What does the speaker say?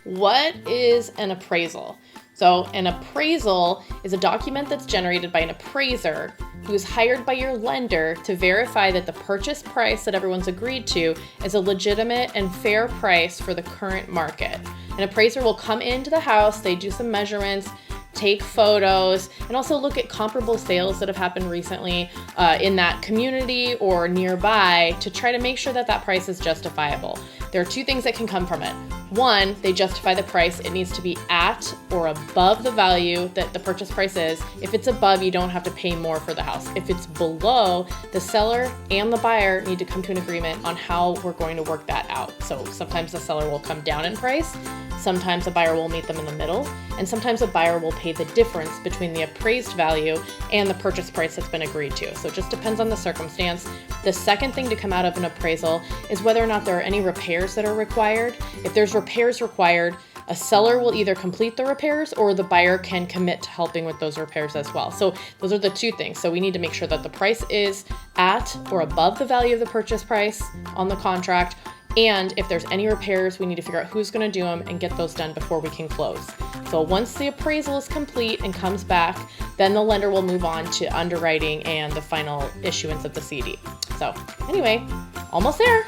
What is an appraisal? So an appraisal is a document that's generated by an appraiser who's hired by your lender to verify that the purchase price that everyone's agreed to is a legitimate and fair price for the current market. An appraiser will come into the house, they do some measurements, take photos, and also look at comparable sales that have happened recently in that community or nearby to try to make sure that that price is justifiable. There are two things that can come from it. One, they justify the price. It needs to be at or above the value that the purchase price is. If it's above, you don't have to pay more for the house. If it's below, the seller and the buyer need to come to an agreement on how we're going to work that out. So sometimes the seller will come down in price, sometimes the buyer will meet them in the middle, and sometimes the buyer will pay the difference between the appraised value and the purchase price that's been agreed to. So it just depends on the circumstance. The second thing to come out of an appraisal is whether or not there are any repairs that are required. If there's repairs required, a seller will either complete the repairs or the buyer can commit to helping with those repairs as well. So those are the two things. So we need to make sure that the price is at or above the value of the purchase price on the contract. And if there's any repairs, we need to figure out who's going to do them and get those done before we can close. So once the appraisal is complete and comes back, then the lender will move on to underwriting and the final issuance of the CD. So anyway, almost there.